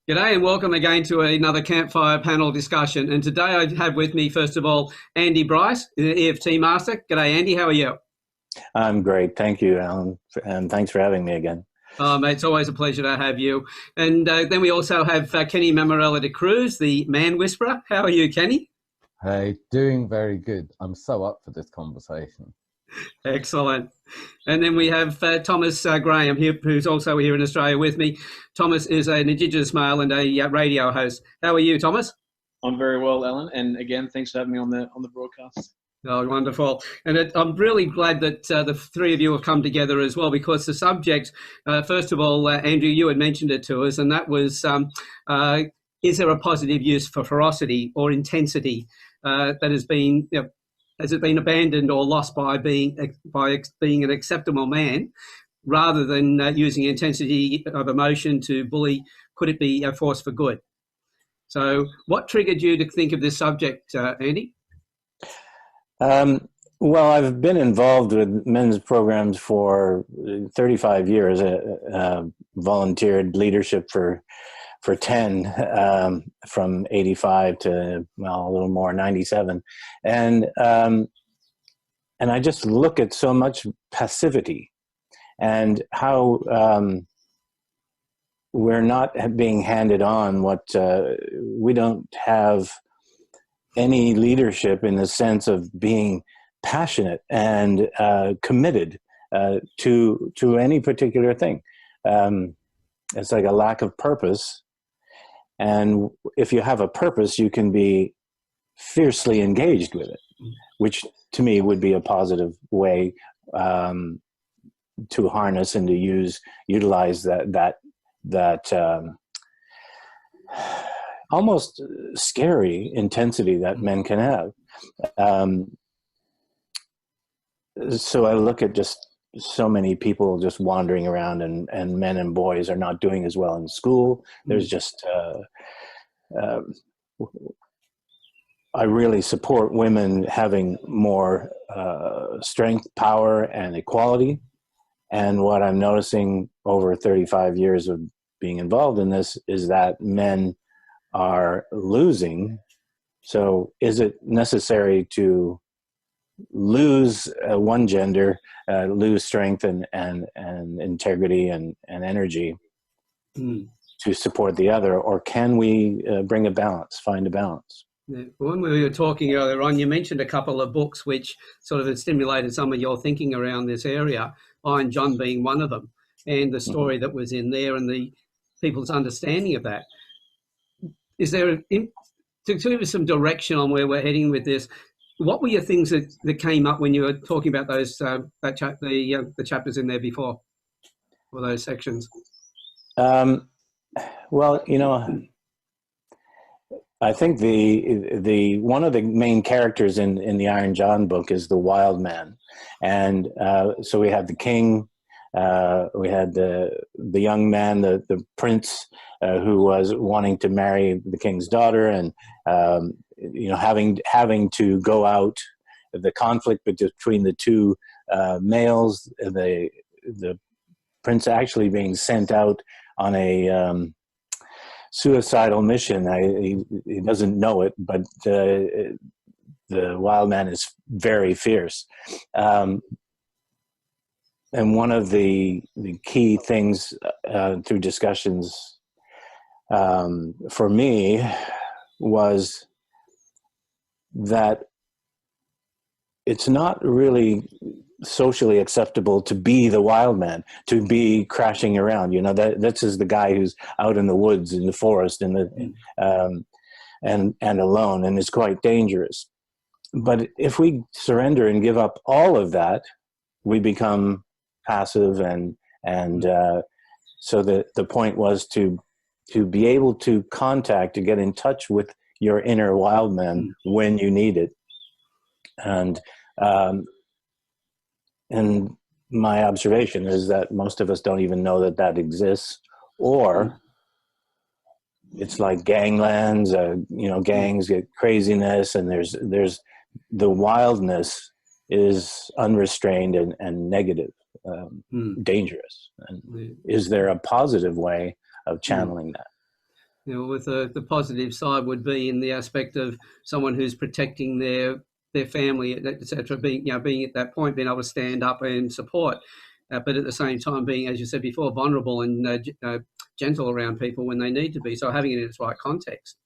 G'day and welcome again to another Campfire panel discussion. And today I have with me, first of all, Andy Bryce, the EFT Master. G'day, Andy. How are you? I'm great. Thank you, Alan. And thanks for having me again. Mate, it's always a pleasure to have you. And then we also have Kenny Mammarella-D'Cruz, the Man Whisperer. How are you, Kenny? Hey, doing very good. I'm so up for this conversation. Excellent. And then we have Thomas Graham here, who's also here in Australia with me. Thomas is an Indigenous male and a radio host. How are you, Thomas? I'm very well, Alan. And again, thanks for having me on the broadcast. Oh, wonderful. And I'm really glad that the three of you have come together as well, because the subject, first of all, Andrew, you had mentioned it to us, and that was, is there a positive use for ferocity or intensity that has been, has it been abandoned or lost by being an acceptable man, rather than using intensity of emotion to bully? Could it be a force for good? So what triggered you to think of this subject, Andy? Well, I've been involved with men's programs for 35 years, volunteered leadership for 10, from 85 to, well, a little more, 97. And I just look at so much passivity and how we're not being handed on what we don't have any leadership in the sense of being passionate and committed to any particular thing. It's like a lack of purpose. And if you have a purpose, you can be fiercely engaged with it, which to me would be a positive way to harness and to utilize that almost scary intensity that men can have. So I look at just so many people just wandering around, and men and boys are not doing as well in school. There's just, I really support women having more strength, power, and equality. And what I'm noticing over 35 years of being involved in this is that men are losing. So is it necessary to lose one gender, lose strength and integrity and energy to support the other, or can we bring a balance, find a balance? Yeah. When we were talking earlier on, you mentioned a couple of books which sort of had stimulated some of your thinking around this area, Iron John being one of them, and the story that was in there and the people's understanding of that. Is there, to give us some direction on where we're heading with this, what were your things that came up when you were talking about those the chapters in there before, or those sections? Well, I think the one of the main characters in the Iron John book is the wild man, and so we have the king, we had the young man, the prince, who was wanting to marry the king's daughter, and having to go out, the conflict between the two males, the prince actually being sent out on a suicidal mission. He doesn't know it, but the wild man is very fierce. And one of the key things through discussions for me was that it's not really socially acceptable to be the wild man, to be crashing around. This is the guy who's out in the woods, in the forest, and alone, and is quite dangerous. But if we surrender and give up all of that, we become passive, and so the point was to be able to contact, to get in touch with your inner wild man when you need it. And my observation is that most of us don't even know that exists, or it's like ganglands, gangs get craziness, and there's the wildness is unrestrained and negative, dangerous. And is there a positive way of channeling that? You know, with the positive side would be in the aspect of someone who's protecting their family, etc., being being at that point, being able to stand up and support, but at the same time being, as you said before, vulnerable and gentle around people when they need to be. So having it in its right context.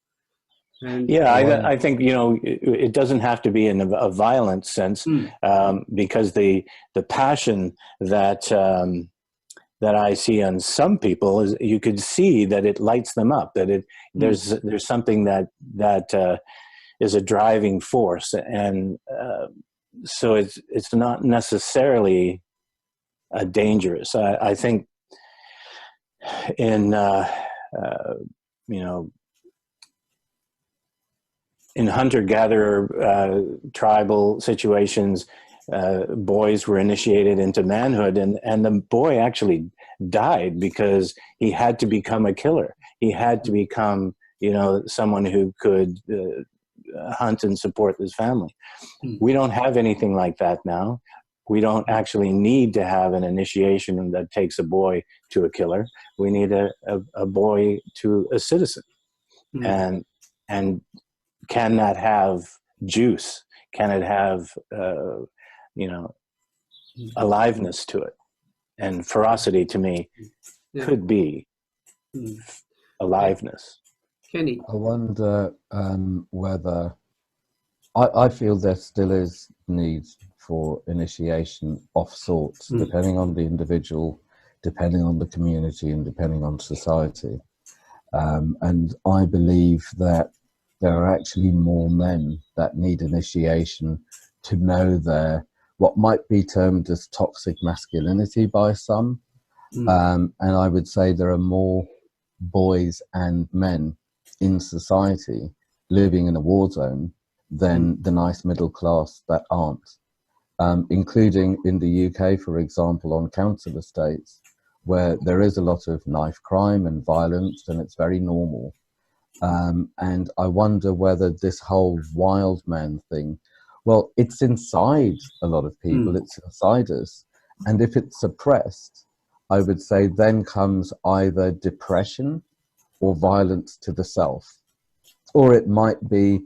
And yeah, I think it doesn't have to be in a violent sense, because the passion that that I see on some people is, you could see that it lights them up, that there's something that is a driving force, and so it's not necessarily dangerous. I think in in hunter-gatherer tribal situations, boys were initiated into manhood, and the boy actually died because he had to become a killer. He had to become, someone who could hunt and support his family. We don't have anything like that now. We don't actually need to have an initiation that takes a boy to a killer. We need a boy to a citizen. And can that have juice? Can it have aliveness to it? And ferocity, to me, could be aliveness. Kenny, I wonder whether I feel there still is need for initiation of sorts, depending on the individual, depending on the community, and depending on society. And I believe that there are actually more men that need initiation to know their, what might be termed as toxic masculinity by some. And I would say there are more boys and men in society living in a war zone than the nice middle class that aren't. Including in the UK, for example, on council estates, where there is a lot of knife crime and violence, and it's very normal. And I wonder whether this whole wild man thing, well, it's inside a lot of people, it's inside us. And if it's suppressed, I would say then comes either depression or violence to the self. Or it might be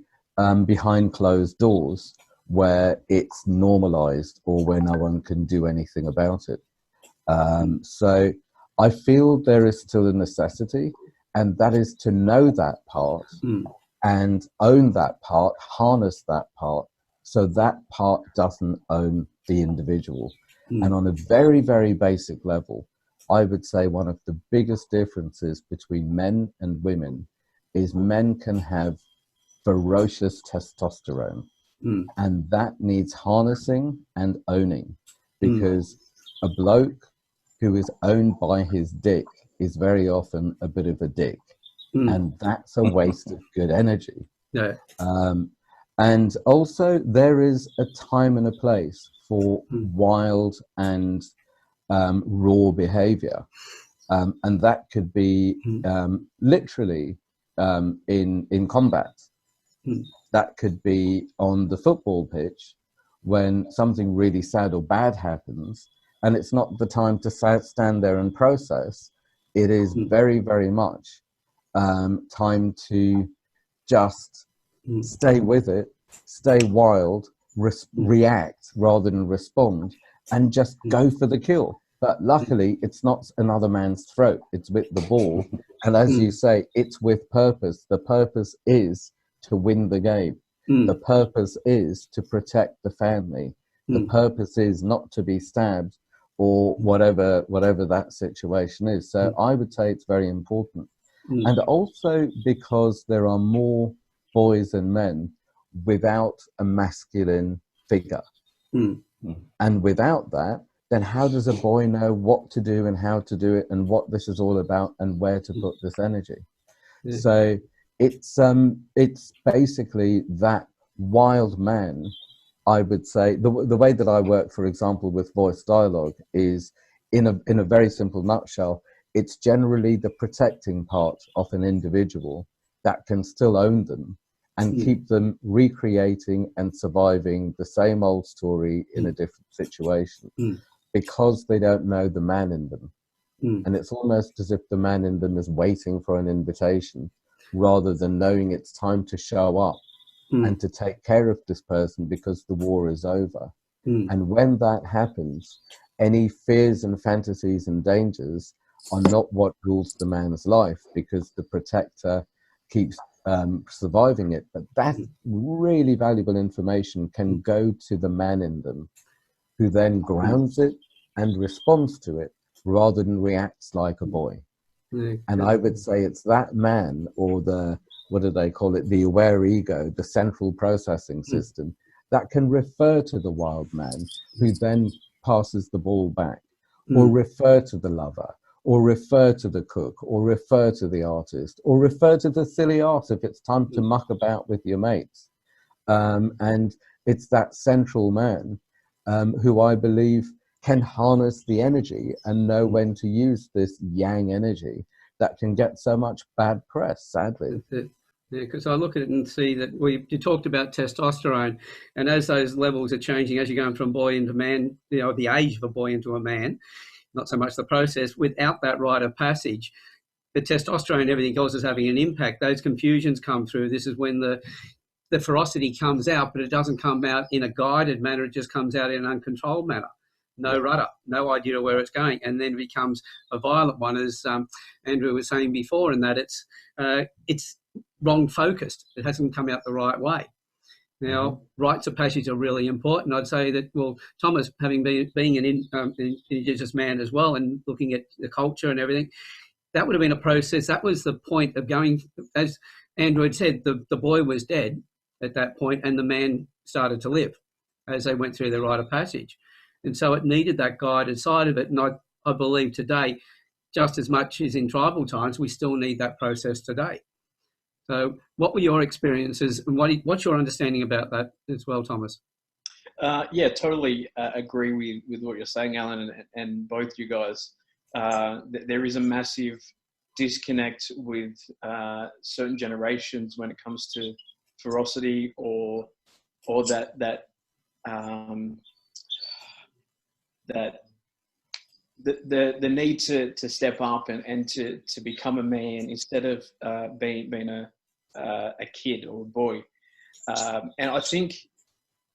behind closed doors, where it's normalized or where no one can do anything about it. So I feel there is still a necessity, and that is to know that part and own that part, harness that part, so that part doesn't own the individual. And on a very, very basic level, I would say one of the biggest differences between men and women is men can have ferocious testosterone. And that needs harnessing and owning, because a bloke who is owned by his dick is very often a bit of a dick, and that's a waste of good energy. And also there is a time and a place for wild and raw behavior, and that could be literally in combat. That could be on the football pitch when something really sad or bad happens, and it's not the time to stand there and process. It is very, very much time to just stay with it, stay wild, react rather than respond, and just go for the kill. But luckily, it's not another man's throat. It's with the ball. And as you say, it's with purpose. The purpose is to win the game. The purpose is to protect the family. The purpose is not to be stabbed or whatever that situation is. So I would say it's very important. And also because there are more boys and men without a masculine figure. And without that, then how does a boy know what to do and how to do it and what this is all about and where to put this energy? So it's basically that wild man. I would say the way that I work, for example, with voice dialogue is in a very simple nutshell. It's generally the protecting part of an individual that can still own them and keep them recreating and surviving the same old story in a different situation because they don't know the man in them. And it's almost as if the man in them is waiting for an invitation rather than knowing it's time to show up and to take care of this person because the war is over. And when that happens, any fears and fantasies and dangers are not what rules the man's life, because the protector keeps surviving it. But that really valuable information can go to the man in them, who then grounds it and responds to it rather than reacts like a boy. And I would say it's that man, or the, what do they call it, the aware ego, the central processing system, that can refer to the wild man, who then passes the ball back, or refer to the lover, or refer to the cook, or refer to the artist, or refer to the silly art if it's time to muck about with your mates. And it's that central man who I believe can harness the energy and know when to use this yang energy that can get so much bad press, sadly. Yeah, because I look at it and see that you talked about testosterone, and as those levels are changing, as you're going from boy into man, you know, the age of a boy into a man, not so much the process, without that rite of passage, the testosterone and everything else is having an impact. Those confusions come through. This is when the ferocity comes out, but it doesn't come out in a guided manner. It just comes out in an uncontrolled manner. No rudder, no idea where it's going, and then becomes a violent one, as Andrew was saying before, in that it's wrong focused. It hasn't come out the right way. Now, rites of passage are really important. I'd say that, well, Thomas, having being an Indigenous man as well, and looking at the culture and everything, that would have been a process. That was the point of going, as Andrew had said, the boy was dead at that point, and the man started to live as they went through the rite of passage. And so it needed that guided side of it. And I believe today, just as much as in tribal times, we still need that process today. So what were your experiences, and what's your understanding about that as well, Thomas? Yeah, totally agree with what you're saying, Alan, and both you guys. There is a massive disconnect with certain generations when it comes to ferocity or that the need to step up and to become a man instead of being a kid or a boy. And I think,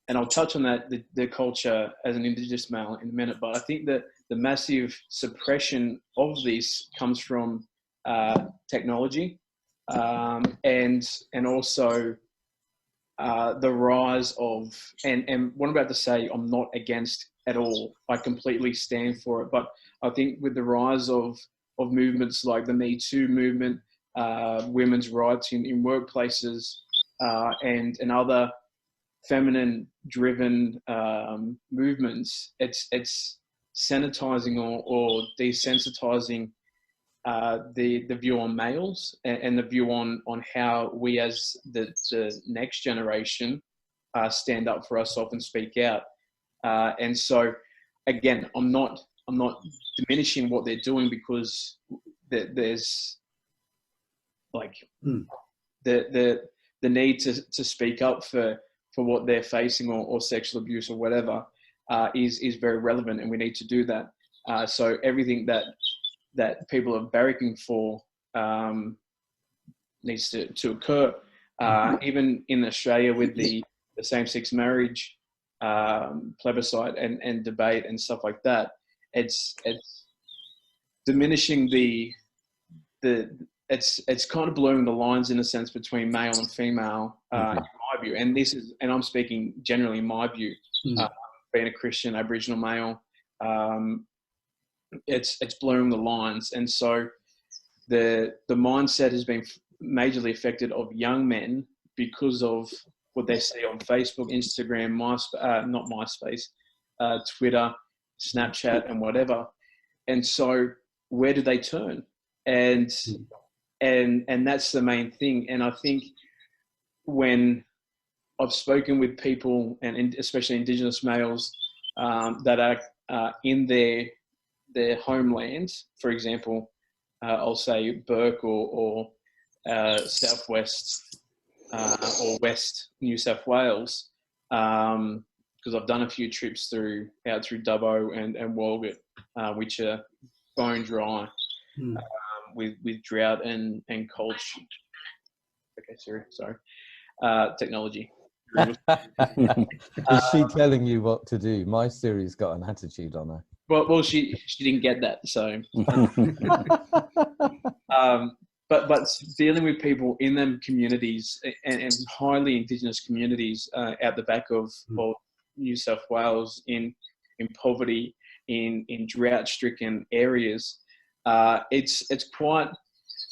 and I'll touch on that, the culture as an Indigenous male in a minute, but I think that the massive suppression of this comes from technology and also the rise of, and what I'm about to say, I'm not against at all. I completely stand for it. But I think with the rise of movements like the Me Too movement, women's rights in workplaces, and other feminine-driven movements, it's sanitizing or desensitizing the view on males and the view on how we as the next generation stand up for ourselves and speak out. And so, again, I'm not diminishing what they're doing, because there's like the need to speak up for what they're facing or sexual abuse or whatever is very relevant, and we need to do that. So everything that people are barracking for needs to occur. Even in Australia with the same-sex marriage plebiscite and debate and stuff like that, it's diminishing it's kind of blurring the lines in a sense between male and female in my view. And I'm speaking generally in my view, being a Christian Aboriginal male, it's blurring the lines. And so the mindset has been majorly affected of young men because of what they see on Facebook, Instagram, not MySpace, Twitter, Snapchat, and whatever. And so where do they turn? And that's the main thing. And I think when I've spoken with people, and especially Indigenous males that are in their homelands, for example, I'll say Burke or Southwest or West New South Wales, because I've done a few trips out through Dubbo and Walgett, which are bone dry with drought and cold Okay, Siri, sorry. Technology. Is she telling you what to do? My Siri's got an attitude on her. Well, she didn't get that. So, but dealing with people in them communities and highly Indigenous communities out the back of New South Wales in poverty, in drought-stricken areas, it's quite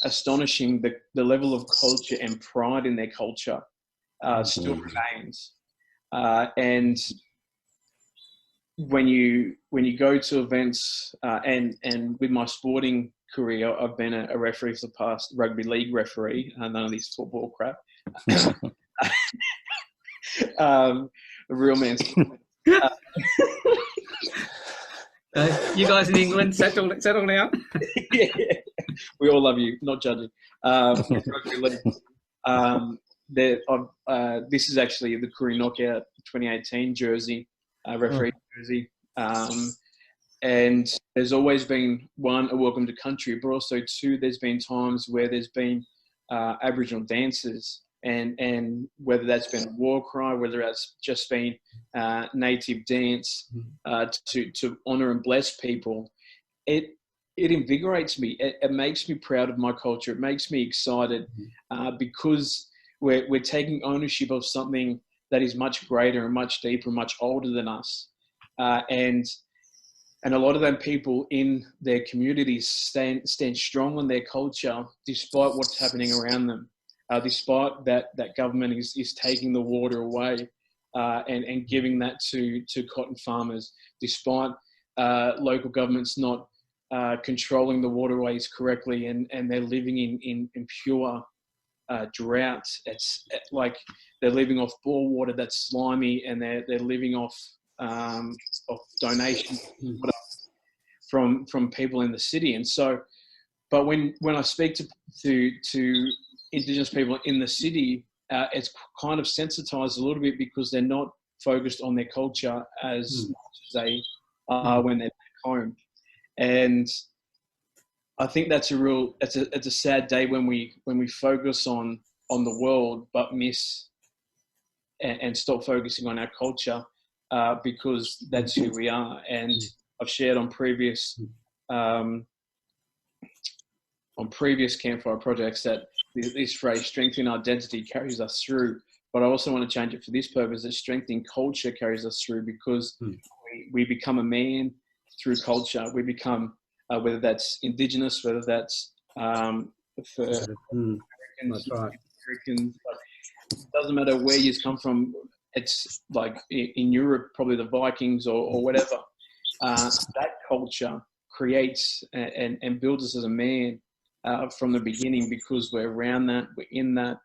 astonishing the level of culture and pride in their culture still remains. And when you go to events, and with my sporting career, I've been a referee for the past, rugby league referee, none of this football crap. A real man. You guys in England, settle now. Yeah, we all love you, not judging. Rugby league. This is actually the Koori Knockout 2018 jersey, referee jersey. And there's always been, one, a welcome to country, but also two, there's been times where there's been Aboriginal dances, and whether that's been a war cry, whether that's just been native dance to honour and bless people. It invigorates me. It makes me proud of my culture. It makes me excited because we're taking ownership of something that is much greater and much deeper and much older than us. And a lot of them people in their communities stand strong on their culture despite what's happening around them, despite that government is taking the water away and giving that to cotton farmers, despite local governments not controlling the waterways correctly, and they're living in pure drought. It's like they're living off bore water that's slimy, and they're living off donations from people in the city. And so, but when I speak to Indigenous people in the city, it's kind of sensitized a little bit because they're not focused on their culture as much as they are when they're back home. And I think that's it's a sad day when we focus on the world but miss and stop focusing on our culture, because that's who we are. And I've shared on previous Campfire projects that this phrase, strengthening identity, carries us through. But I also want to change it for this purpose, that strengthening culture carries us through, because we become a man through culture. We become, whether that's Indigenous, whether that's for Americans, That's right. Americans, it doesn't matter where you come from. It's like in Europe, probably the Vikings or whatever. That culture creates and builds us as a man from the beginning, because we're around that, we're in that,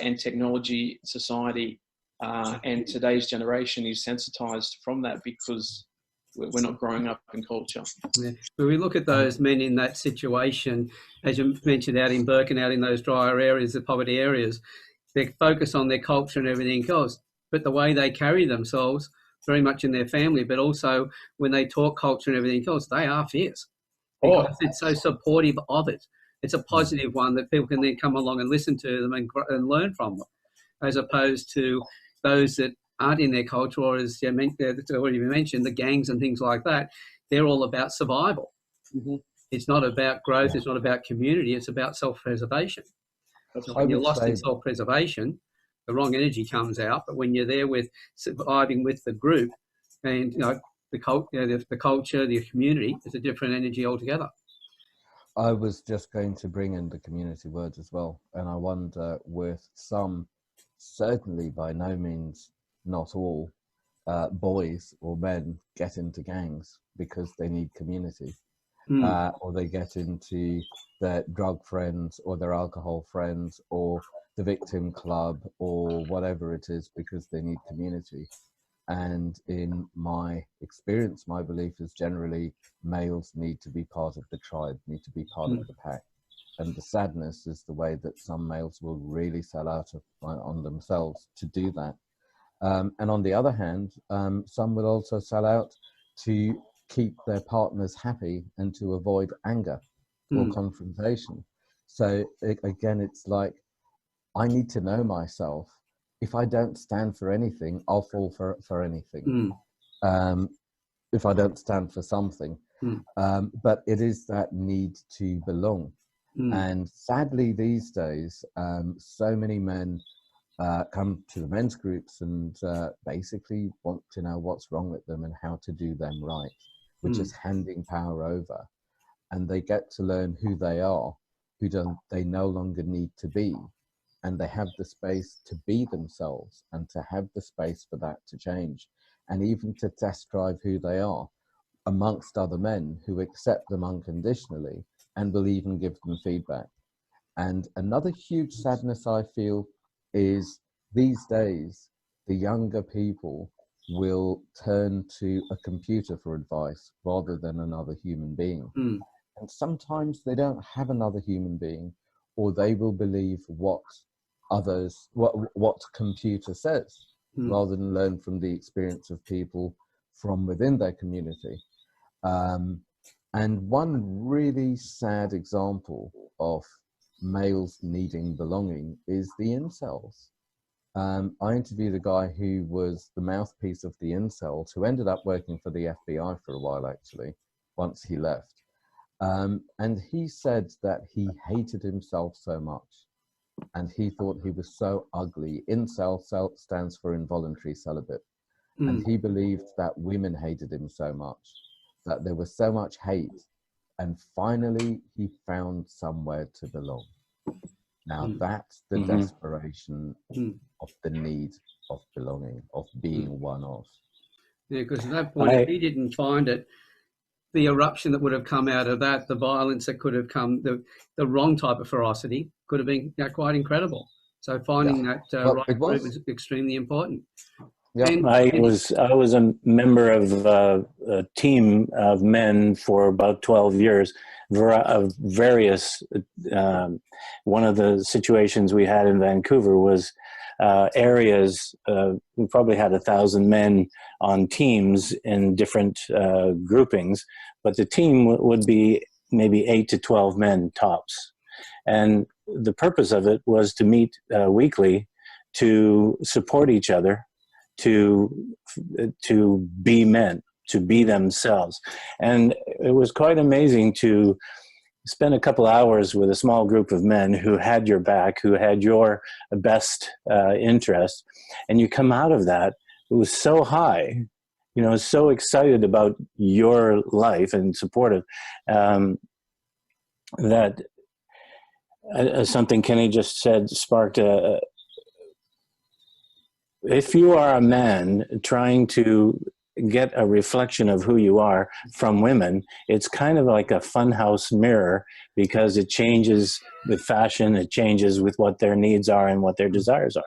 and technology, society, and today's generation is sensitized from that because we're not growing up in culture. Yeah. When we look at those men in that situation, as you mentioned, out in Burke and out in those drier areas, the poverty areas, they focus on their culture and everything else, but the way they carry themselves very much in their family, but also when they talk culture and everything else, they are fierce because it's so supportive of it. It's a positive one that people can then come along and listen to them and learn from them, as opposed to those that aren't in their culture, or as you already mentioned, the gangs and things like that. They're all about survival. It's not about growth. It's not about community. It's about self-preservation. So when you're lost in self-preservation, the wrong energy comes out. But when you're there with surviving with the group, and the culture, the community, it's a different energy altogether. I was just going to bring in the community word as well, and I wonder, with some, certainly by no means not all, boys or men get into gangs because they need community, or they get into their drug friends or their alcohol friends or the victim club or whatever it is because they need community. And in my experience, my belief is generally males need to be part of the tribe, need to be part of the pack. And the sadness is the way that some males will really sell out on themselves to do that. And on the other hand, some will also sell out to keep their partners happy and to avoid anger or confrontation. So again, it's like I need to know myself. If I don't stand for anything, I'll fall for anything. If I don't stand for something. But it is that need to belong. And sadly, these days, so many men come to the men's groups and basically want to know what's wrong with them and how to do them right, which is handing power over. And they get to learn who they are, they no longer need to be. And they have the space to be themselves and to have the space for that to change. And even to test drive who they are amongst other men who accept them unconditionally and will even give them feedback. And another huge sadness I feel is these days, the younger people will turn to a computer for advice rather than another human being. And sometimes they don't have another human being, or they will believe what computer says, rather than learn from the experience of people from within their community. And one really sad example of males needing belonging is the incels. I interviewed a guy who was the mouthpiece of the incels, who ended up working for the FBI for a while, actually, once he left. And he said that he hated himself so much, and he thought he was so ugly. Incel stands for involuntary celibate. And he believed that women hated him so much, that there was so much hate. And finally, he found somewhere to belong. Now, that's the desperation of the need of belonging, of being one of. Yeah, because at that point, if he didn't find it, the eruption that would have come out of that, the violence that could have come, the wrong type of ferocity could have been quite incredible. So finding that right group is extremely important. Yeah. And I was a member of a team of men for about 12 years of various. One of the situations we had in Vancouver was areas. We probably had 1,000 men on teams in different groupings, but the team would be maybe 8 to 12 men tops. And the purpose of it was to meet weekly, to support each other, to be men, to be themselves. And it was quite amazing to spend a couple hours with a small group of men who had your back, who had your best interest. And you come out of that, it was so high, you know, so excited about your life and supportive, that something Kenny just said sparked if you are a man trying to get a reflection of who you are from women, it's kind of like a funhouse mirror, because it changes with fashion, it changes with what their needs are and what their desires are.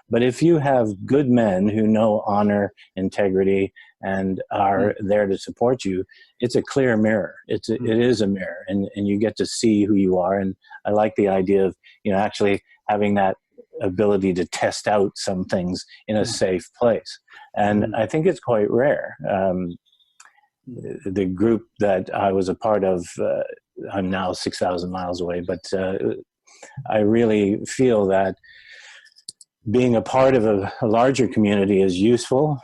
But if you have good men who know honor, integrity, and are there to support you, it's a clear mirror. It is a mirror, and you get to see who you are. And I like the idea of, you know, actually having that ability to test out some things in a safe place. And I think it's quite rare. The group that I was a part of, I'm now 6,000 miles away, but I really feel that being a part of a larger community is useful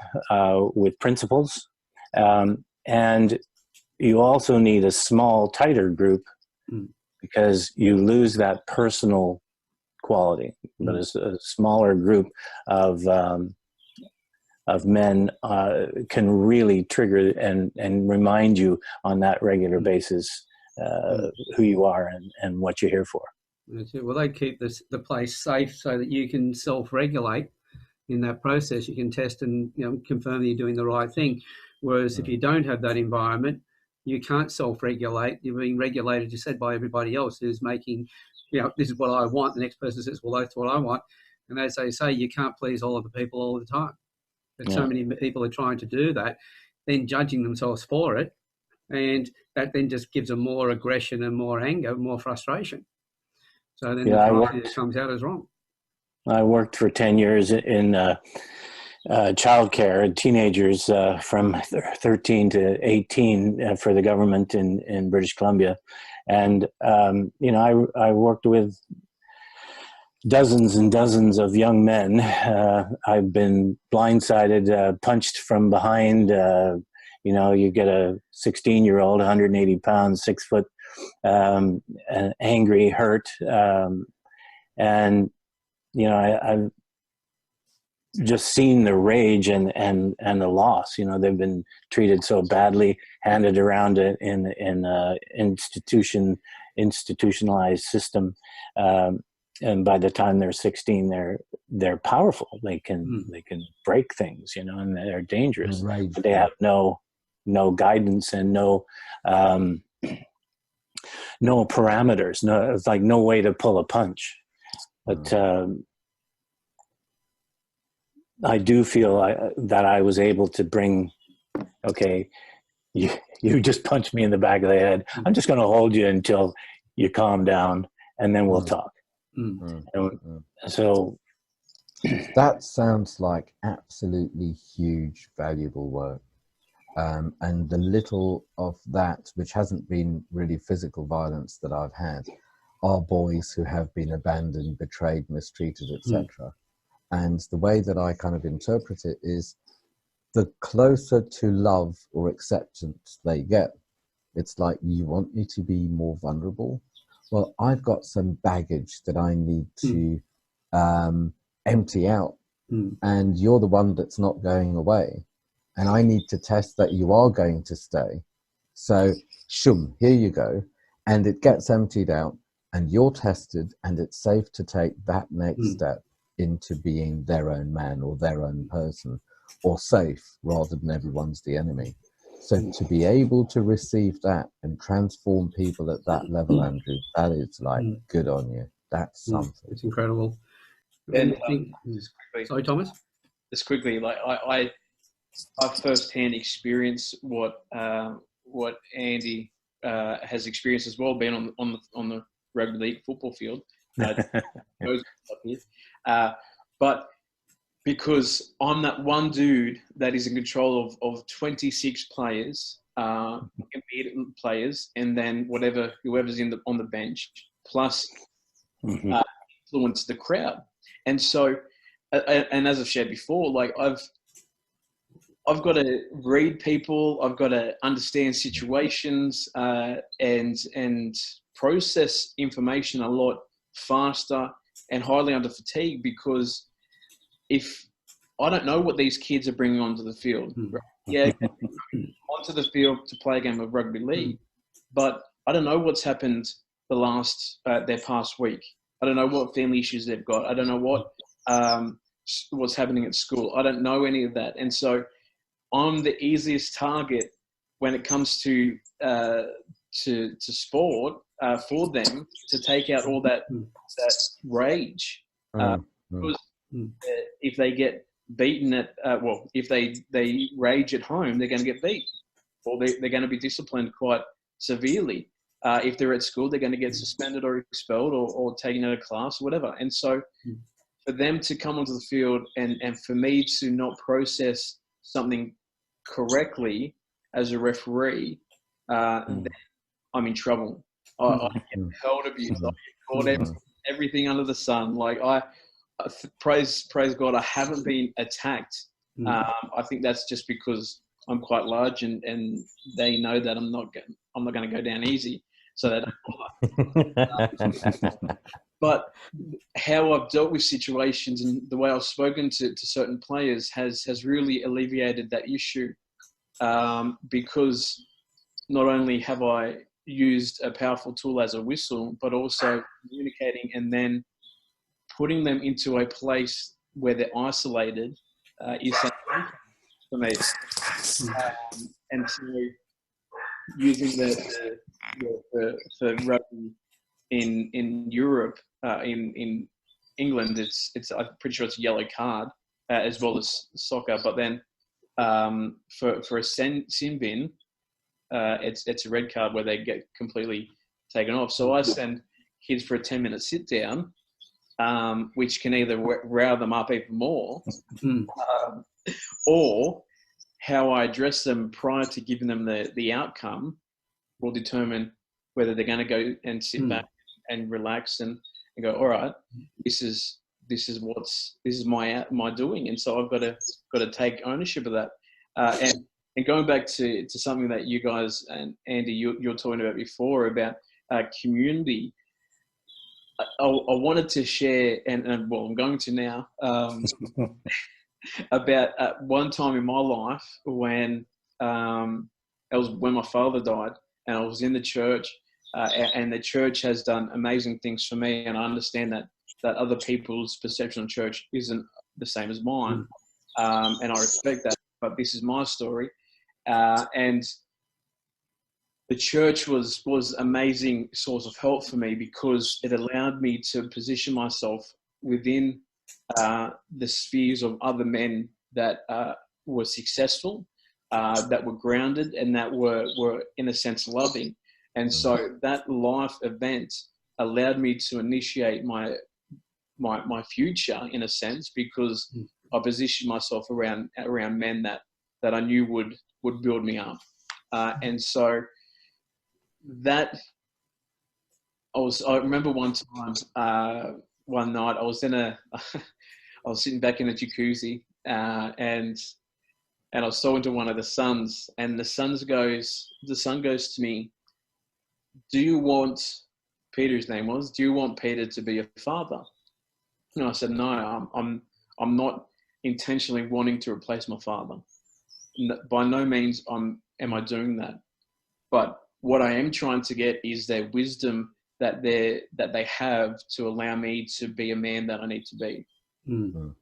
with principles. And you also need a small, tighter group, because you lose that personal quality. But a smaller group of men can really trigger and remind you on that regular basis who you are and what you're here for. Well, they keep the place safe so that you can self-regulate in that process. You can test and, you know, confirm that you're doing the right thing. Whereas if you don't have that environment, you can't self-regulate. You're being regulated, you said, by everybody else who's making, you know, this is what I want. The next person says, well, that's what I want. And as they say, you can't please all of the people all the time. But so many people are trying to do that, then judging themselves for it. And that then just gives them more aggression and more anger, more frustration. So then the process comes out as wrong. I worked for 10 years in childcare, teenagers from 13 to 18 for the government in British Columbia. And, you know, I worked with dozens and dozens of young men. I've been blindsided, punched from behind. You get a 16-year-old, 180 pounds, 6 foot, angry, hurt. And, I've just seen the rage and the loss. They've been treated so badly, handed around in institutionalized system. And by the time they're 16, they're powerful. They can break things, and they're dangerous. Right. But they have no guidance and no parameters. It's like no way to pull a punch. But I do feel that I was able to bring. Okay, you just punched me in the back of the head. I'm just going to hold you until you calm down, and then we'll talk. So that sounds like absolutely huge, valuable work. And the little of that, which hasn't been really physical violence that I've had, are boys who have been abandoned, betrayed, mistreated, etc. And the way that I kind of interpret it is, the closer to love or acceptance they get, it's like, you want me to be more vulnerable? Well, I've got some baggage that I need to empty out, and you're the one that's not going away, and I need to test that you are going to stay. So, shum, here you go, and it gets emptied out, and you're tested, and it's safe to take that next step into being their own man or their own person, or safe rather than everyone's the enemy. So to be able to receive that and transform people at that level, Andrew, that is like, good on you. That's something. It's incredible. And sorry, Thomas? Just quickly, like I firsthand experienced what Andy has experienced as well, being on the rugby league football field. But because I'm that one dude that is in control of 26 players, competent players, and then whoever's on the bench, plus influence the crowd. And so, and as I've shared before, like I've got to read people, I've got to understand situations, and process information a lot faster and highly under fatigue, because if I don't know what these kids are bringing onto the field, onto the field to play a game of rugby league, but I don't know what's happened their past week. I don't know what family issues they've got. I don't know what's happening at school. I don't know any of that, and so I'm the easiest target when it comes to sport for them to take out all that rage. Because if they get beaten if they rage at home, they're going to get beat, or they're going to be disciplined quite severely. If they're at school, they're going to get suspended or expelled or taken out of class or whatever. And so for them to come onto the field and for me to not process something correctly as a referee, then I'm in trouble. I get held abuse. I get caught everything under the sun. Like praise God, I haven't been attacked. I think that's just because I'm quite large, and they know that I'm not going to go down easy, so they don't bother. But how I've dealt with situations and the way I've spoken to certain players has really alleviated that issue, because not only have I used a powerful tool as a whistle, but also communicating and then putting them into a place where they're isolated is something for me. And so using the rugby in Europe, in England, it's I'm pretty sure it's a yellow card, as well as soccer. But then for a sin bin, it's a red card where they get completely taken off. So I send kids for a 10-minute sit down, which can either rile them up even more, or how I address them prior to giving them the outcome will determine whether they're going to go and sit back and relax and go, all right, this is my doing, and so I've got to take ownership of that. And going back to something that you guys and Andy you're talking about before about community, I wanted to share, and well, I'm going to now, about one time in my life when it was when my father died, and I was in the church, and the church has done amazing things for me, and I understand that other people's perception of church isn't the same as mine, and I respect that, but this is my story, and the church was amazing source of help for me because it allowed me to position myself within the spheres of other men that were successful, that were grounded, and that were in a sense loving. And so that life event allowed me to initiate my future in a sense, because I positioned myself around men that I knew would build me up. And so that I remember one time, one night I was I was sitting back in a jacuzzi, and I was talking to one of the sons, and the son goes to me, do you want, Peter's name was, do you want Peter to be your father? And I said, no, I'm not intentionally wanting to replace my father. By no means am I doing that. But what I am trying to get is their wisdom that they have to allow me to be a man that I need to be. And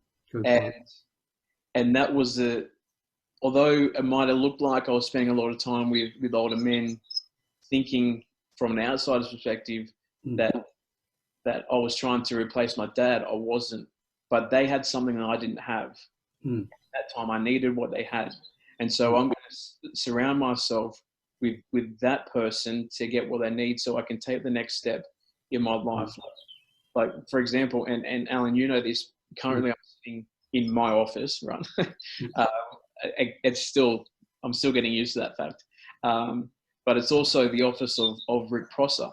that was although it might have looked like I was spending a lot of time with older men, thinking from an outsider's perspective that I was trying to replace my dad, I wasn't. But they had something that I didn't have. At that time, I needed what they had. And so I'm going to surround myself with that person to get what they need so I can take the next step in my life. Like for example, and Alan, you know this, currently I'm sitting in my office, right? I'm still getting used to that fact. But it's also the office of Rick Prosser.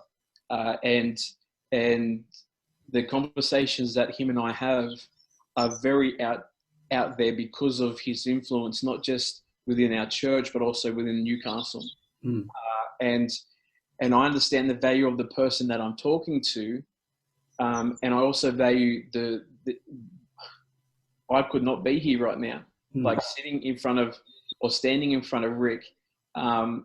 And the conversations that him and I have are very out there because of his influence, not just within our church, but also within Newcastle. And I understand the value of the person that I'm talking to. And I also value I could not be here right now. Like sitting in front of or standing in front of Rick,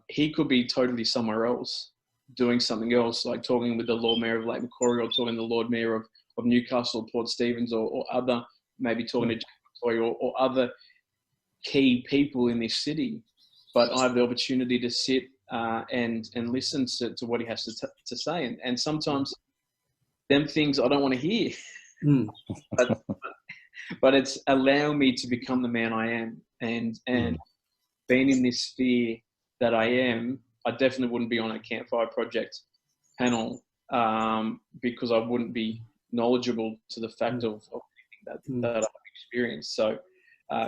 he could be totally somewhere else doing something else, like talking with the Lord Mayor of Lake Macquarie, or talking to the Lord Mayor of Newcastle, Port Stephens, or other, maybe talking to Jack Victoria or other key people in this city. But I have the opportunity to sit and listen to what he has to say. And sometimes them things I don't want to hear. But it's allowing me to become the man I am. And being in this sphere that I am, I definitely wouldn't be on a Campfire Project panel because I wouldn't be knowledgeable to the fact of anything that I've experienced. So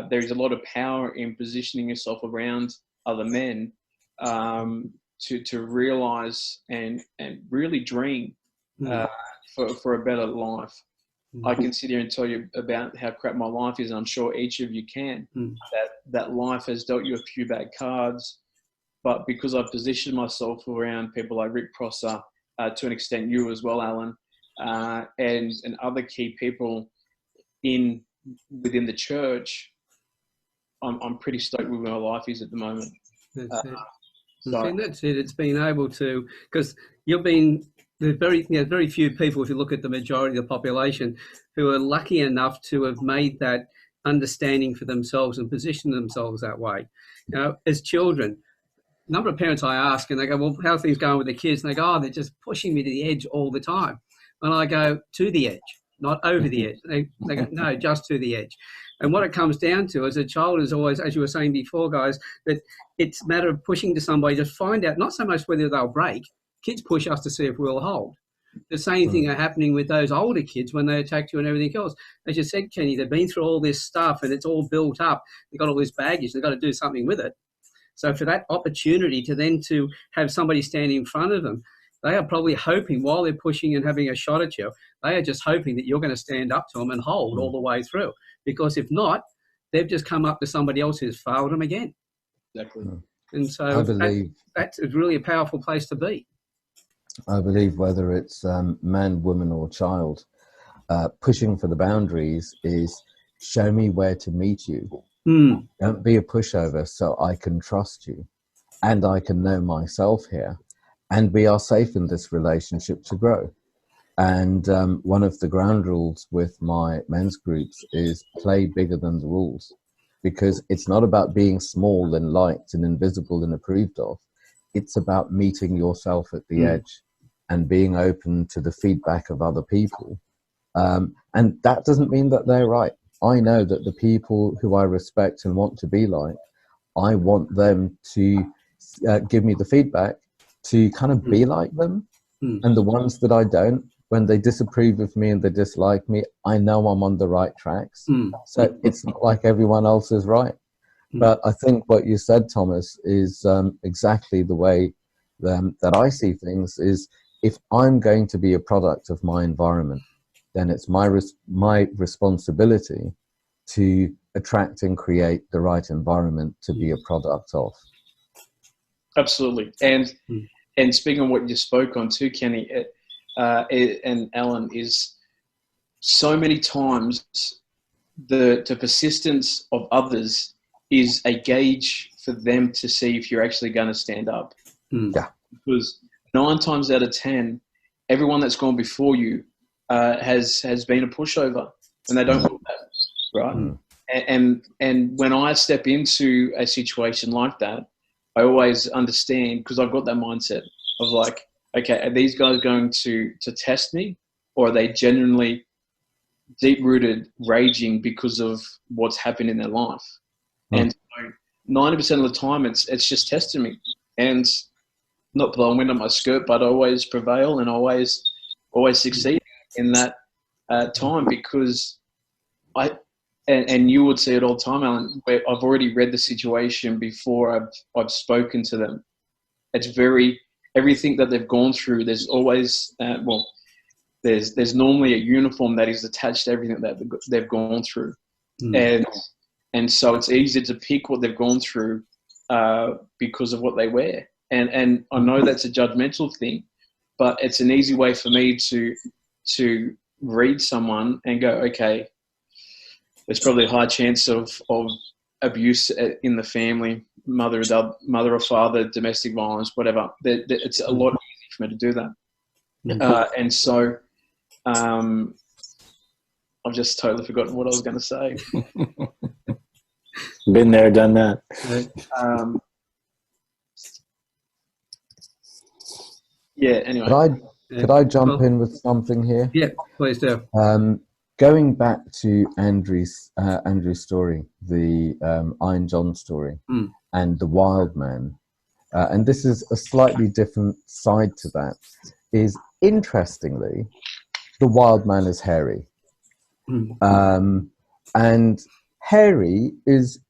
there's a lot of power in positioning yourself around other men to realize and really dream for a better life. I can sit here and tell you about how crap my life is, and I'm sure each of you can. That life has dealt you a few bad cards, but because I've positioned myself around people like Rick Prosser, to an extent you as well, Alan, and other key people within the church, I'm pretty stoked with where my life is at the moment. That's it. It's been able to, because you've been very few people, if you look at the majority of the population, who are lucky enough to have made that understanding for themselves and positioned themselves that way. As children, a number of parents I ask, and they go, well, how are things going with the kids? And they go, they're just pushing me to the edge all the time. And I go, to the edge, not over the edge. They go, no, just to the edge. And what it comes down to as a child is always, as you were saying before, guys, that it's a matter of pushing to somebody to find out, not so much whether they'll break. Kids push us to see if we'll hold. The same thing are happening with those older kids when they attack you and everything else. As you said, Kenny, they've been through all this stuff and it's all built up. They've got all this baggage. They've got to do something with it. So for that opportunity to then to have somebody stand in front of them, they are probably hoping while they're pushing and having a shot at you, they are just hoping that you're going to stand up to them and hold all the way through. Because if not, they've just come up to somebody else who's failed them again. Exactly. And so I believe that's really a powerful place to be. I believe whether it's man, woman, or child, pushing for the boundaries is show me where to meet you. Don't be a pushover, so I can trust you and I can know myself here, and we are safe in this relationship to grow. And one of the ground rules with my men's groups is play bigger than the rules, because it's not about being small and liked and invisible and approved of. It's about meeting yourself at the edge and being open to the feedback of other people. And that doesn't mean that they're right. I know that the people who I respect and want to be like, I want them to give me the feedback to kind of be like them. And the ones that I don't, when they disapprove of me and they dislike me, I know I'm on the right tracks. So it's not like everyone else is right. But I think what you said, Thomas, is exactly the way that I see things. Is if I'm going to be a product of my environment, then it's my responsibility to attract and create the right environment to be a product of. Absolutely. And speaking of what you spoke on too, Kenny, and Alan, is so many times the persistence of others is a gauge for them to see if you're actually going to stand up. Yeah. Because 9 times out of 10, everyone that's gone before you has been a pushover, and they don't want that, right? And when I step into a situation like that, I always understand, because I've got that mindset of like, okay, are these guys going to test me, or are they genuinely deep-rooted raging because of what's happened in their life? And so 90% of the time, it's just testing me, and not blowing wind on my skirt, but I always prevail and always succeed in that time, because and you would see it all the time, Alan, where I've already read the situation before I've spoken to them. It's everything that they've gone through. There's always there's normally a uniform that is attached to everything that they've gone through, and so it's easy to pick what they've gone through because of what they wear. And I know that's a judgmental thing, but it's an easy way for me to read someone and go, okay, there's probably a high chance of abuse in the family, mother or father, domestic violence, whatever. It's a lot easier for me to do that. And so I've just totally forgotten what I was going to say. Been there, done that. Yeah, anyway. Could I jump in with something here? Yeah, please do. Going back to Andrew's story, the Iron John story, and the wild man, and this is a slightly different side to that, is interestingly, the wild man is hairy. And hairy is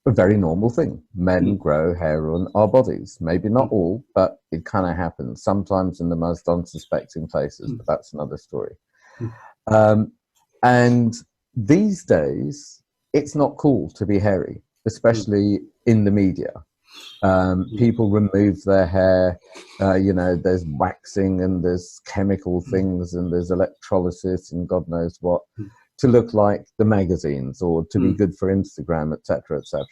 a very normal thing. Men grow hair on our bodies. Maybe not all, but it kind of happens. Sometimes in the most unsuspecting places, but that's another story. And these days, it's not cool to be hairy, especially in the media. People remove their hair, there's waxing and there's chemical things and there's electrolysis and God knows what, to look like the magazines or to be good for Instagram, etc., etc.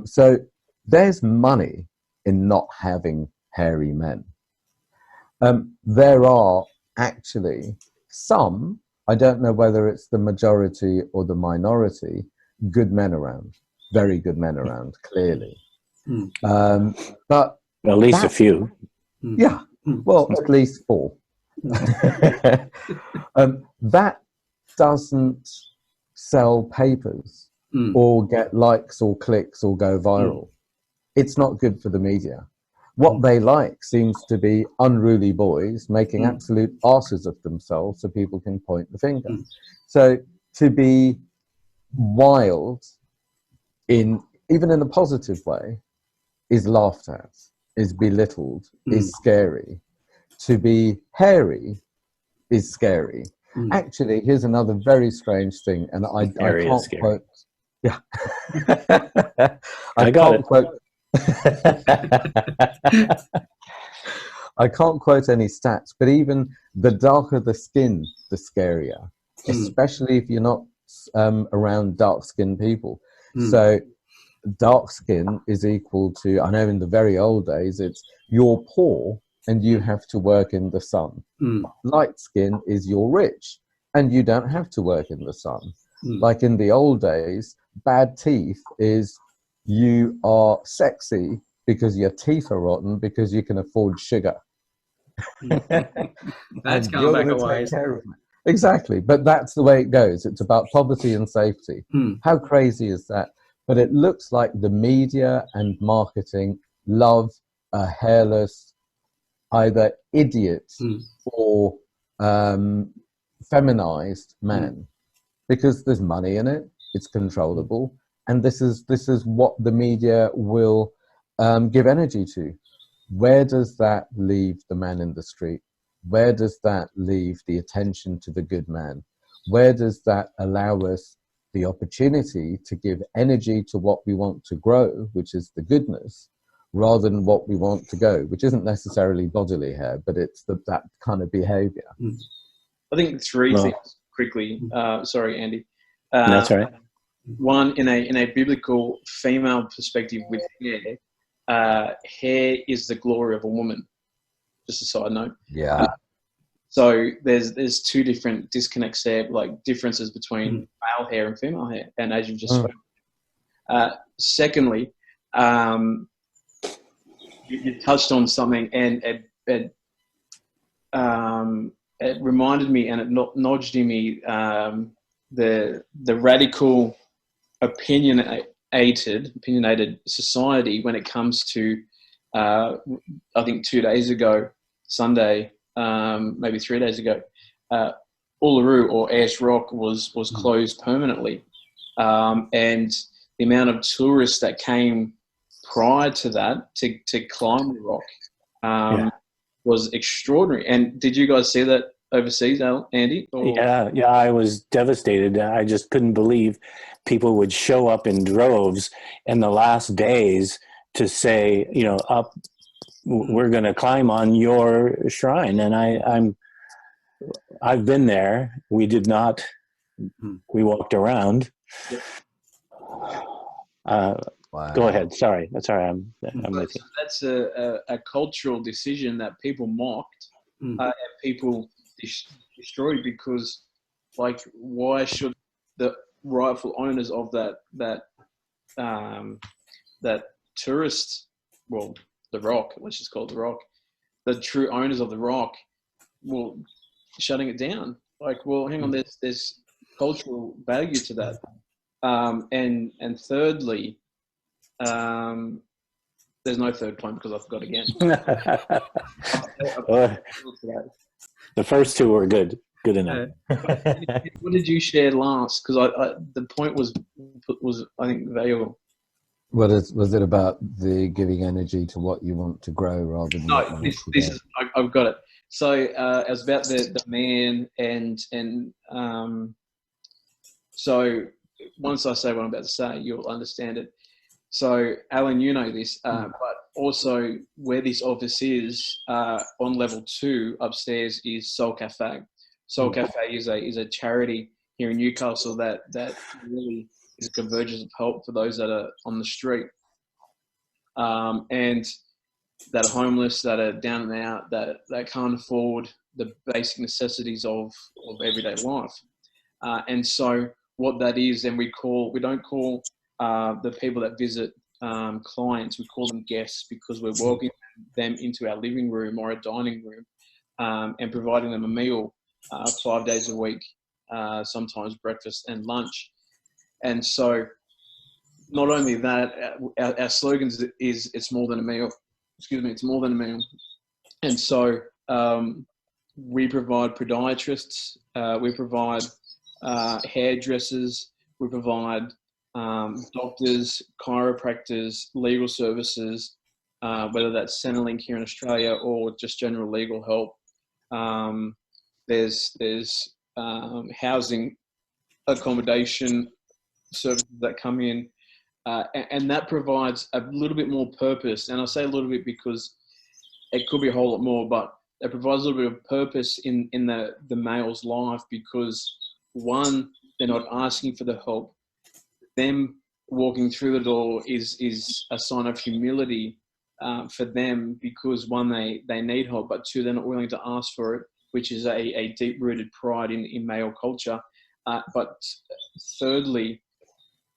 So there's money in not having hairy men. There are actually some, I don't know whether it's the majority or the minority, good men around, very good men around, clearly. But at least a few. Yeah, well, at least 4. That doesn't sell papers or get likes or clicks or go viral. It's not good for the media. What they like seems to be unruly boys making absolute arses of themselves so people can point the finger. So to be wild, even in a positive way, is laughed at. is belittled, is scary. To be hairy is scary. Actually, here's another very strange thing, and I can't quote. Yeah, I can't quote. I can't quote any stats, but even the darker the skin, the scarier, especially if you're not around dark-skinned people. So dark skin is equal to, I know in the very old days, it's you're poor and you have to work in the sun. Light skin is you're rich and you don't have to work in the sun. Like in the old days, bad teeth is you are sexy because your teeth are rotten because you can afford sugar. That's gone back a ways. Exactly, but that's the way it goes. It's about poverty and safety. How crazy is that? But it looks like the media and marketing love a hairless, either idiot or feminized man, because there's money in it. It's controllable, and this is what the media will give energy to. Where does that leave the man in the street? Where does that leave the attention to the good man? Where does that allow us the opportunity to give energy to what we want to grow, which is the goodness, rather than what we want to go, which isn't necessarily bodily hair, but it's that kind of behavior. I think three things quickly. Sorry, Andy. That's all right. One, in a biblical female perspective with hair, hair is the glory of a woman. Just a side note. Yeah. So there's two different disconnects there, like differences between male hair and female hair, and as you've just spoken. Secondly, you touched on something, and it reminded me, and it nudged in me the radical opinionated society when it comes to I think 2 days ago, Sunday, maybe 3 days ago, Uluru or Ayers Rock was closed permanently, and the amount of tourists that came prior to that to climb the rock was extraordinary. And did you guys see that overseas, Andy? Yeah, I was devastated. I just couldn't believe people would show up in droves in the last days to say, up, we're going to climb on your shrine. And I've been there. We did not. We walked around. Wow. Go ahead. Sorry. That's all right. I'm with you. That's a cultural decision that people mocked and people destroyed, because, like, why should the rightful owners of that tourist, well, the rock, let's just call it the rock, the true owners of the rock, well, shutting it down? Like, well, hang on, there's cultural value to that. And thirdly, there's no third point because I forgot again. The first two were good enough. What did you share last? Because the point was I think valuable. Was it about the giving energy to what you want to grow rather than? No, this is I've got it. So it was about the man and so once I say what I'm about to say, you'll understand it. So, Alan, you know this, but also where this office is on level 2 upstairs is Soul Cafe. Soul Cafe is a charity here in Newcastle that really is a convergence of help for those that are on the street and that are homeless, that are down and out, that can't afford the basic necessities of everyday life. And so what that is, and we don't call the people that visit clients, we call them guests, because we're welcoming them into our living room or a dining room and providing them a meal 5 days a week, sometimes breakfast and lunch. And so not only that, our slogan is it's more than a meal. It's more than a meal. And so we provide podiatrists, we provide hairdressers, we provide doctors, chiropractors, legal services, whether that's Centrelink here in Australia or just general legal help. There's housing, accommodation services that come in, and that provides a little bit more purpose. And I say a little bit because it could be a whole lot more, but it provides a little bit of purpose in the male's life, because one, they're not asking for the help. Them walking through the door is a sign of humility for them, because one, they need help, but two, they're not willing to ask for it, which is a deep-rooted pride in male culture. But thirdly,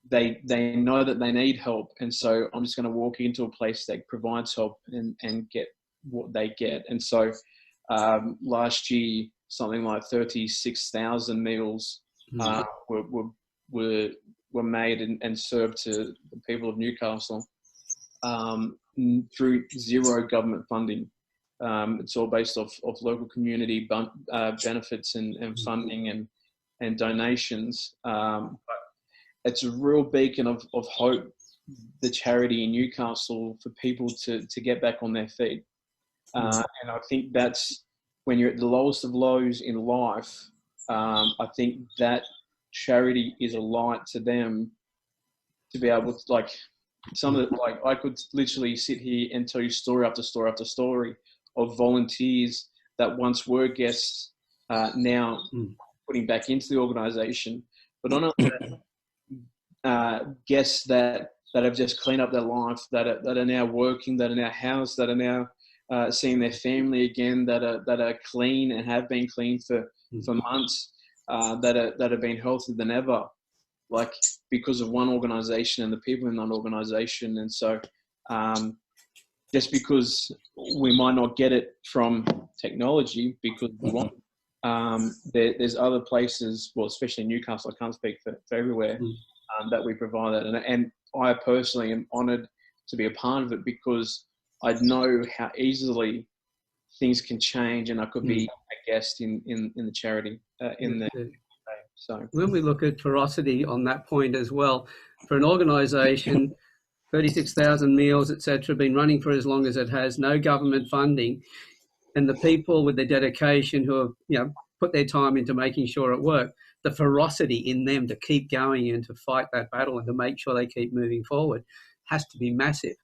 they know that they need help, and so I'm just going to walk into a place that provides help and get what they get. And so last year, something like 36,000 meals were made and served to the people of Newcastle through zero government funding. It's all based off local community benefits and funding and donations. But it's a real beacon of hope, the charity in Newcastle, for people to get back on their feet. And I think that's when you're at the lowest of lows in life. I think that charity is a light to them to be able to, like, some of the, like, I could literally sit here and tell you story after story after story of volunteers that once were guests, now putting back into the organisation, but not only that, guests that have just cleaned up their life, that are now working, that are now housed, that are now seeing their family again, that are clean and have been clean for months, that have been healthier than ever, like because of one organisation and the people in that organisation. And so just because we might not get it from technology because we want, there's other places, well, especially Newcastle, I can't speak for everywhere, that we provide that. And I personally am honoured to be a part of it, because I know how easily things can change, and I could be a guest in the charity, So when we look at Ferocity on that point as well, for an organisation, 36,000 meals, etc., been running for as long as it has, no government funding, and the people with the dedication who have put their time into making sure it worked, the ferocity in them to keep going and to fight that battle and to make sure they keep moving forward has to be massive.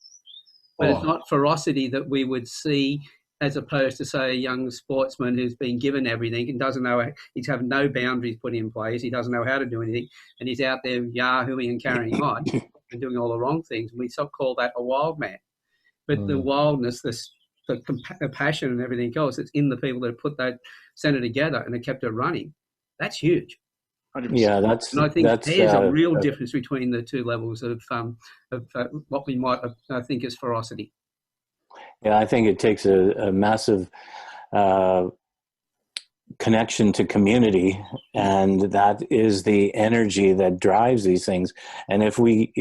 But it's not ferocity that we would see as opposed to, say, a young sportsman who's been given everything and doesn't know, he's having no boundaries put in place, he doesn't know how to do anything, and he's out there yahooing and carrying on and doing all the wrong things. And we call that a wild man. But the wildness, the passion and everything else, it's in the people that put that centre together and have kept it running. That's huge. 100%. Yeah, and I think there's a real difference between the two levels of what we might think is ferocity. Yeah, I think it takes a massive connection to community, and that is the energy that drives these things. And if we,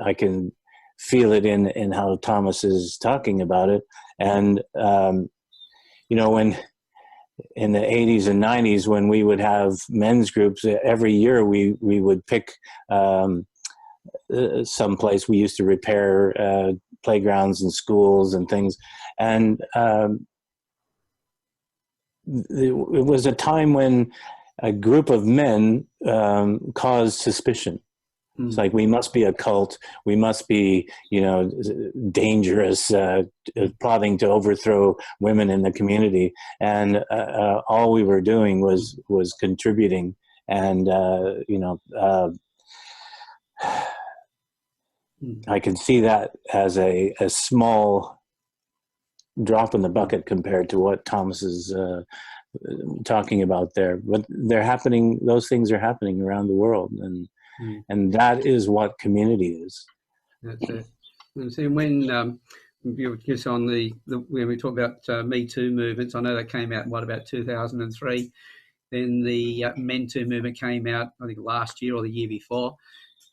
I can feel it in how Thomas is talking about it. And, when in the 80s and 90s, when we would have men's groups, every year we would pick someplace. We used to repair playgrounds and schools and things. And it was a time when a group of men caused suspicion. It's like, we must be a cult. We must be, dangerous, plotting to overthrow women in the community. And all we were doing was contributing. And, I can see that as a small drop in the bucket compared to what Thomas is talking about there. But they're happening. Those things are happening around the world, and that is what community is. That's it. And see, when you just on when we talk about Me Too movements, I know that came out about 2003. Then the Men Too movement came out, I think, last year or the year before.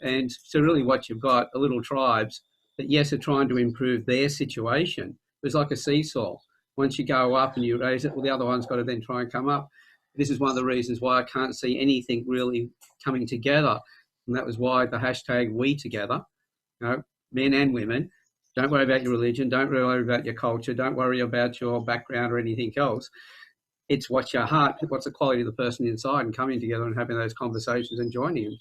And so really what you've got are little tribes that, yes, are trying to improve their situation. It's like a seesaw. Once you go up and you raise it, well, the other one's got to then try and come up. This is one of the reasons why I can't see anything really coming together. And that was why the hashtag We Together, men and women, Don't worry about your religion. Don't worry about your culture. Don't worry about your background or anything else. It's what's your heart, what's the quality of the person inside, and coming together and having those conversations and joining in.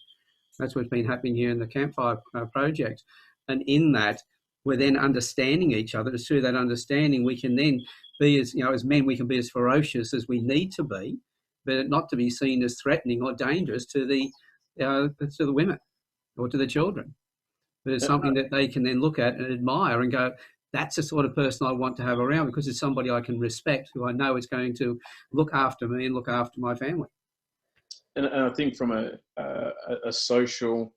That's what's been happening here in the Campfire Project. And in that, we're then understanding each other. It's through that understanding we can then be as, as men, we can be as ferocious as we need to be, but not to be seen as threatening or dangerous to the women or to the children. But it's something that they can then look at and admire and go, that's the sort of person I want to have around, because it's somebody I can respect, who I know is going to look after me and look after my family. And I think from a social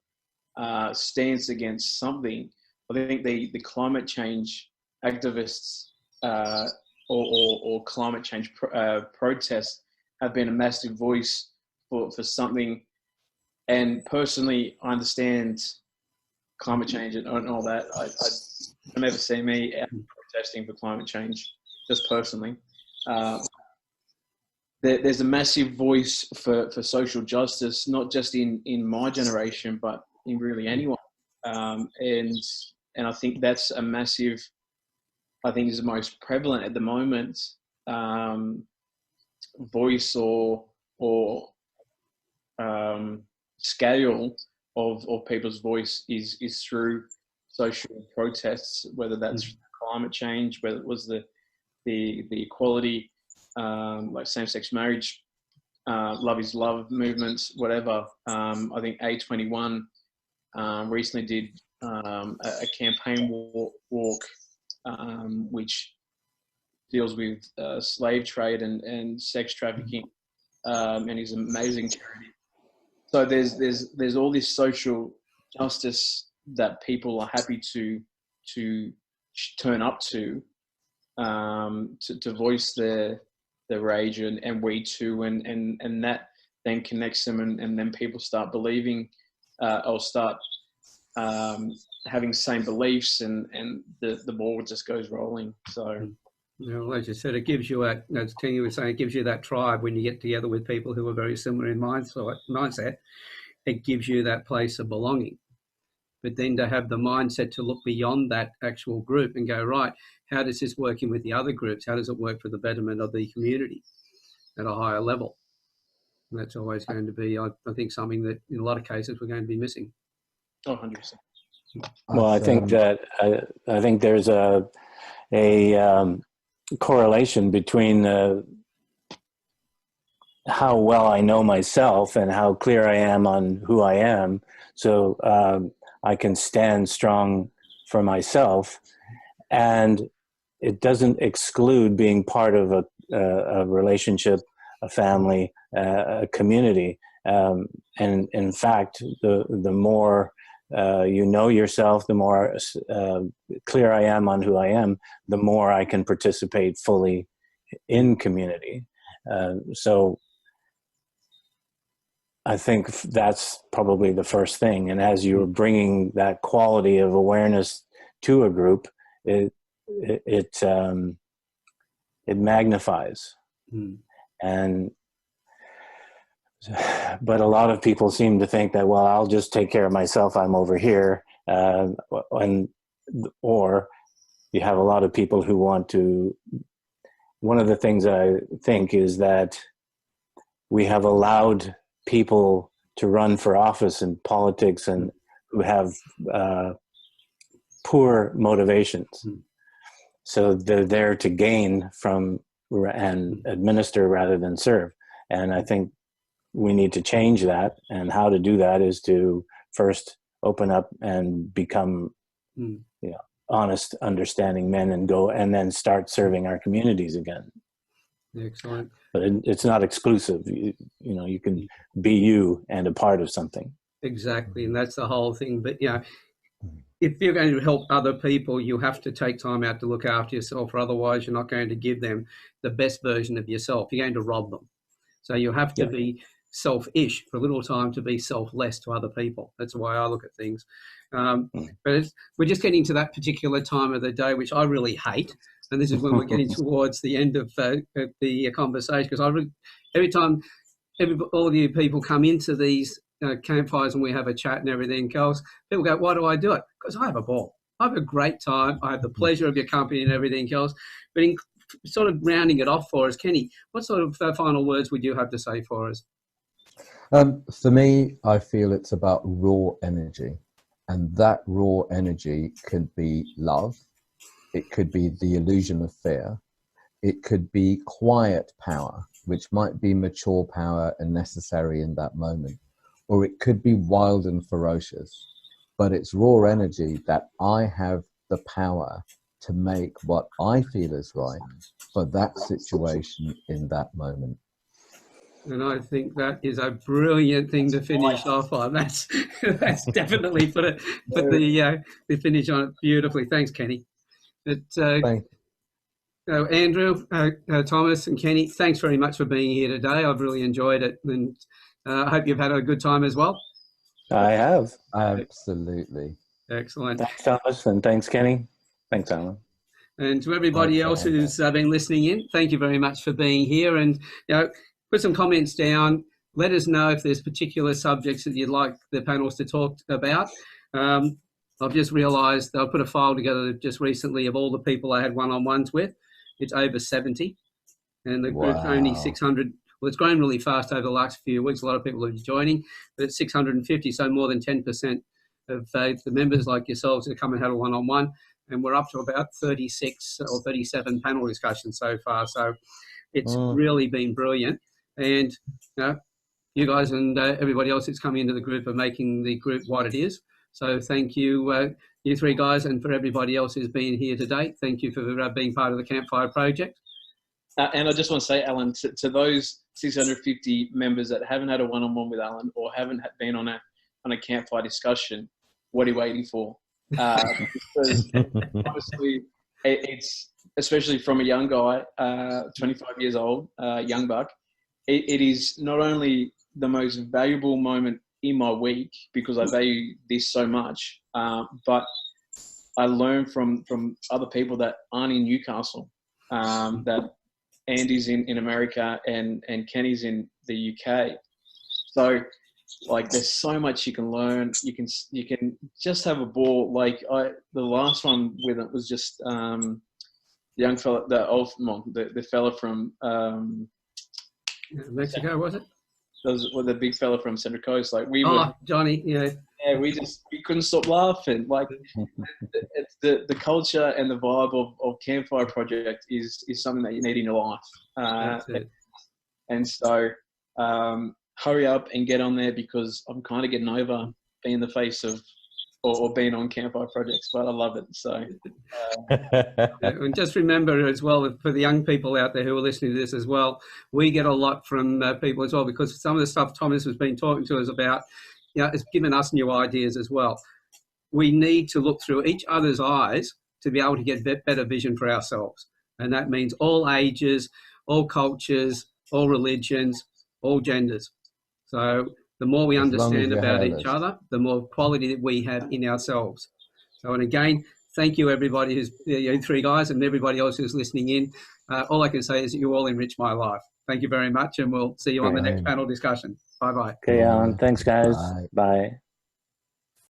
stance against something, I think the climate change activists or climate change protests have been a massive voice for something. And personally, I understand climate change and all that. I never see me out protesting for climate change, just personally. There's a massive voice for social justice, not just in my generation, but in really anyone. And I think that's a massive, I think is the most prevalent at the moment, voice or scale of people's voice is through social protests, whether that's climate change, whether it was the equality, like same-sex marriage, love is love movements, whatever. I think A21 recently did a campaign walk which deals with slave trade and sex trafficking, and is an amazing charity. So there's all this social justice that people are happy to turn up to voice their rage and we too, and that then connects them, and then people start believing or start having the same beliefs, and the ball just goes rolling. So, as you said, it gives you as Tina was saying, it gives you that tribe when you get together with people who are very similar in mindset. It gives you that place of belonging. But then to have the mindset to look beyond that actual group and go, right, how does this work in with the other groups? How does it work for the betterment of the community at a higher level? And that's always going to be, I think, something that in a lot of cases we're going to be missing. 100%. Well, I think that I think there's a correlation between how well I know myself and how clear I am on who I am. So I can stand strong for myself, and it doesn't exclude being part of a relationship, a family, a community. And in fact, the more you know yourself, the more clear I am on who I am, the more I can participate fully in community. So I think that's probably the first thing. And as you're bringing that quality of awareness to a group, it magnifies. But a lot of people seem to think that, well, I'll just take care of myself, I'm over here. Or you have a lot of people who want to. One of the things I think is that we have allowed people to run for office in politics and who have poor motivations. So they're there to gain from and administer rather than serve. And I think we need to change that. And how to do that is to first open up and become, honest, understanding men, and then start serving our communities again. Excellent. But it's not exclusive. You can be you and a part of something. Exactly, and that's the whole thing. But if you're going to help other people, you have to take time out to look after yourself, or otherwise you're not going to give them the best version of yourself. You're going to rob them. So you have to be selfish for a little time to be selfless to other people. That's the way I look at things. But we're just getting to that particular time of the day, which I really hate. And this is when we're getting towards the end of the conversation, because every time all of you people come into these campfires and we have a chat and everything else, people go, why do I do it? Because I have a ball. I have a great time. I have the pleasure of your company and everything else. But in sort of rounding it off for us, Kenny, what sort of final words would you have to say for us? For me, I feel it's about raw energy, and that raw energy could be love. It could be the illusion of fear. It could be quiet power, which might be mature power and necessary in that moment, or it could be wild and ferocious. But it's raw energy that I have the power to make what I feel is right for that situation in that moment. And I think that is a brilliant thing to finish off on. That's definitely put the finish on it beautifully. Thanks, Kenny. Andrew, Thomas and Kenny, thanks very much for being here today. I've really enjoyed it, and I hope you've had a good time as well. I have. Absolutely. Excellent. Thanks, Thomas, and thanks, Kenny. Thanks, Alan. And to everybody else who's been listening in, thank you very much for being here. And put some comments down. Let us know if there's particular subjects that you'd like the panels to talk about. I've just realised I put a file together just recently of all the people I had one-on-ones with. It's over 70, and the group's only 600. Well, it's grown really fast over the last few weeks. A lot of people are joining, but it's 650, so more than 10% of the members like yourselves have come and had a one-on-one, and we're up to about 36 or 37 panel discussions so far. So it's really been brilliant, and you guys and everybody else that's coming into the group are making the group what it is. So thank you, you three guys, and for everybody else who's been here today. Thank you for being part of the Campfire Project. And I just want to say, Alan, to those 650 members that haven't had a one-on-one with Alan or haven't been on a campfire discussion, what are you waiting for? Because obviously, it's especially from a young guy, 25 years old, young buck. It is not only the most valuable moment in my week because I value this so much, but I learn from other people that aren't in Newcastle, that Andy's in America and Kenny's in the UK. So like there's so much you can learn. You can just have a ball. Like the last one with it was just the young fella, the fella from Mexico, was it? The big fella from Central Coast. Like Johnny, yeah. Yeah, we couldn't stop laughing. Like it's the culture and the vibe of Campfire Project is something that you need in your life. And so hurry up and get on there because I'm kind of getting over being the face of or being on Campfire Projects, but I love it. So, and just remember as well, for the young people out there who are listening to this as well, we get a lot from people as well because some of the stuff Thomas has been talking to us about, it's given us new ideas as well. We need to look through each other's eyes to be able to get better vision for ourselves. And that means all ages, all cultures, all religions, all genders. So the more we understand about each other, the more quality that we have in ourselves. So, and again, thank you everybody who's, you three guys and everybody else who's listening in. All I can say is that you all enrich my life. Thank you very much, and we'll see you on the next panel discussion. Bye-bye. Okay, Alan. Thanks, guys. Bye.